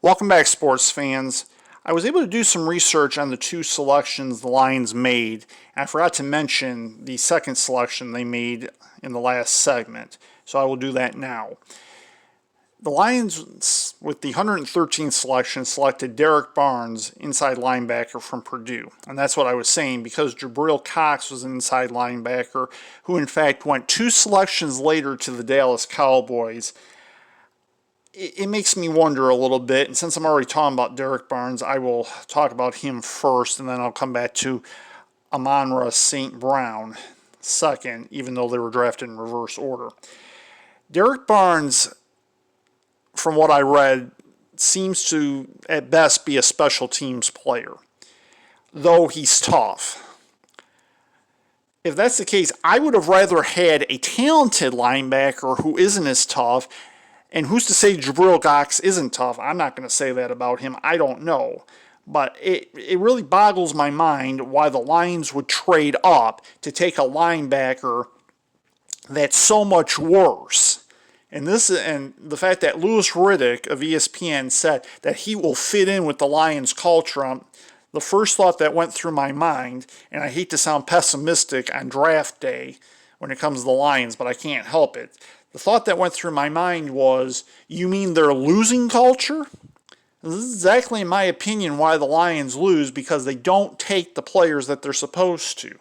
Welcome back, sports fans. I was able to do some research on the two selections the Lions made, and I forgot to mention the second selection they made in the last segment, so I will do that now. The Lions, with the 113th selection, selected Derek Barnes, inside linebacker from Purdue. And that's what I was saying, because Jabril Cox was an inside linebacker, who in fact went two selections later to the Dallas Cowboys. It makes me wonder a little bit, and since I'm already talking about Derek Barnes, I will talk about him first, and then I'll come back to Amon-Ra St. Brown second, even though they were drafted in reverse order. Derek Barnes, from what I read, seems to, at best, be a special teams player, though he's tough. If that's the case, I would have rather had a talented linebacker who isn't as tough. And who's to say Jabril Cox isn't tough? I'm not going to say that about him. I don't know. But it really boggles my mind why the Lions would trade up to take a linebacker that's so much worse. And the fact that Louis Riddick of ESPN said that he will fit in with the Lions culture, the first thought that went through my mind, and I hate to sound pessimistic on draft day when it comes to the Lions, but I can't help it. The thought that went through my mind was, you mean they're losing culture? This is exactly, in my opinion, why the Lions lose, because they don't take the players that they're supposed to.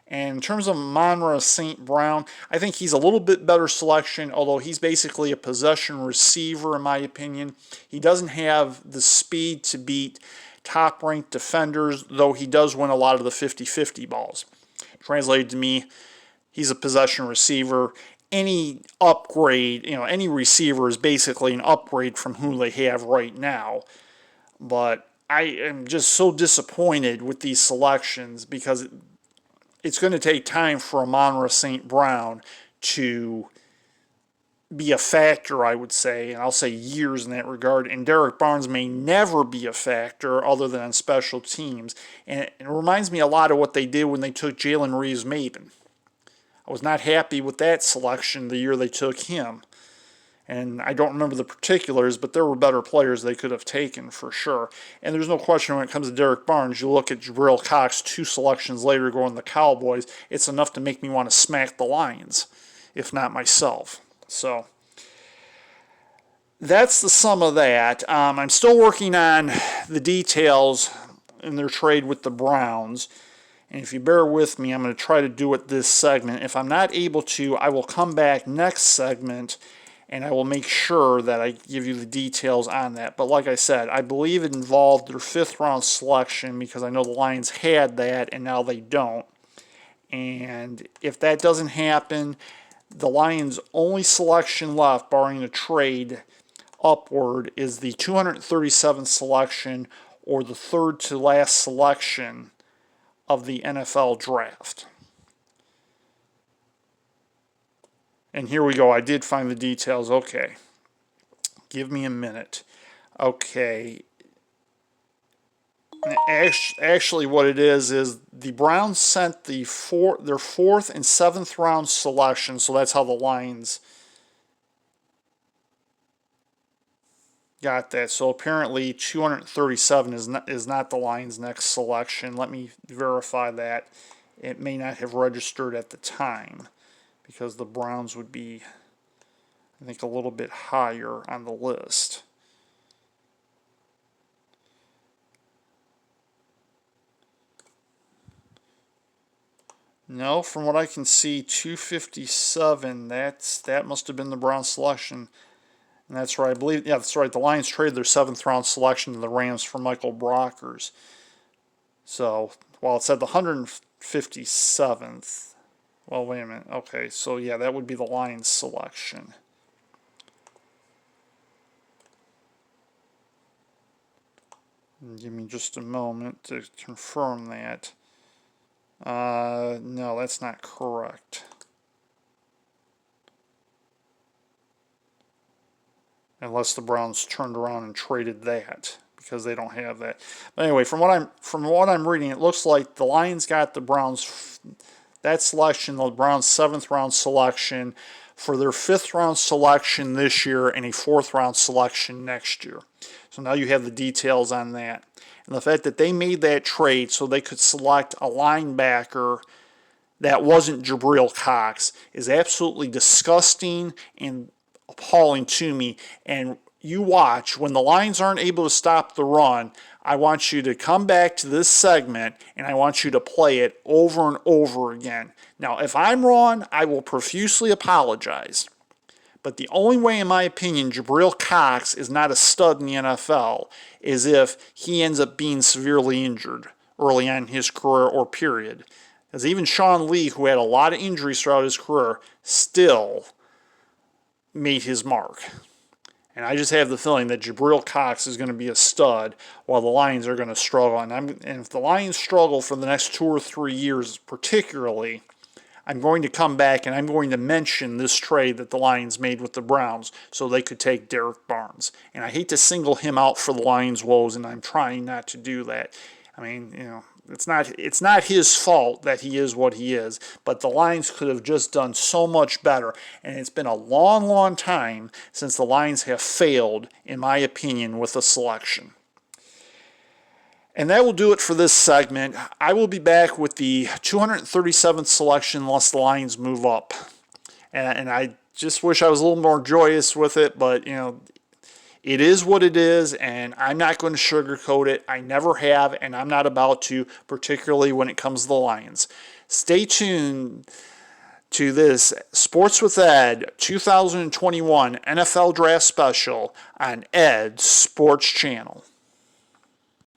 And in terms of Amon-Ra St. Brown, I think he's a little bit better selection, although he's basically a possession receiver, in my opinion. He doesn't have the speed to beat top-ranked defenders, though he does win a lot of the 50-50 balls. Translated to me, he's a possession receiver. Any upgrade, any receiver is basically an upgrade from who they have right now. But I am just so disappointed with these selections, because it's going to take time for Amon-Ra St. Brown to be a factor, I would say, and I'll say years in that regard. And Derek Barnes may never be a factor other than on special teams. And it reminds me a lot of what they did when they took Jalen Reeves-Maybin. I was not happy with that selection the year they took him. And I don't remember the particulars, but there were better players they could have taken for sure. And there's no question when it comes to Derek Barnes, you look at Jabril Cox 2 selections later going to the Cowboys, it's enough to make me want to smack the Lions, if not myself. So that's the sum of that. I'm still working on the details in their trade with the Browns. And if you bear with me, I'm going to try to do it this segment. If I'm not able to, I will come back next segment and I will make sure that I give you the details on that. But like I said, I believe it involved their 5th round selection, because I know the Lions had that and now they don't. And if that doesn't happen, the Lions' only selection left, barring a trade upward, is the 237th selection, or the 3rd to last selection of the N.F.L. draft. And here we go. I did find the details. Okay. Give me a minute. Okay. Actually, what it is the Browns sent their 4th and 7th round selection, so that's how the Lions got that. So apparently 237 is not the Lions' next selection. Let me verify that. It may not have registered at the time, because the Browns would be, I think, a little bit higher on the list. No, from what I can see, 257, that must have been the Browns selection. And that's right, I believe, yeah, that's right. The Lions traded their 7th round selection to the Rams for Michael Brockers. So, while it said the 157th, well, wait a minute. Okay, so yeah, that would be the Lions selection. Give me just a moment to confirm that. No, that's not correct. Unless the Browns turned around and traded that, because they don't have that. But anyway, from what I'm reading, it looks like the Lions got the Browns that selection, the Browns' 7th round selection, for their 5th round selection this year and a 4th round selection next year. So now you have the details on that. And the fact that they made that trade so they could select a linebacker that wasn't Jabril Cox is absolutely disgusting and appalling to me. And you watch, when the Lions aren't able to stop the run, I want you to come back to this segment and I want you to play it over and over again. Now, if I'm wrong, I will profusely apologize. But the only way, in my opinion, Jabril Cox is not a stud in the NFL is if he ends up being severely injured early on in his career or period. Because even Sean Lee, who had a lot of injuries throughout his career, still made his mark. And I just have the feeling that Jabril Cox is going to be a stud while the Lions are going to struggle. And if the Lions struggle for the next 2 or 3 years particularly, I'm going to come back and I'm going to mention this trade that the Lions made with the Browns so they could take Derek Barnes. And I hate to single him out for the Lions' woes, and I'm trying not to do that. I mean, it's not his fault that he is what he is, but the Lions could have just done so much better. And it's been a long, long time since the Lions have failed, in my opinion, with a selection. And that will do it for this segment. I will be back with the 237th selection unless the Lions move up. And I just wish I was a little more joyous with it, but, it is what it is, and I'm not going to sugarcoat it. I never have, and I'm not about to, particularly when it comes to the Lions. Stay tuned to this Sports with Ed 2021 NFL Draft Special on Ed's Sports Channel.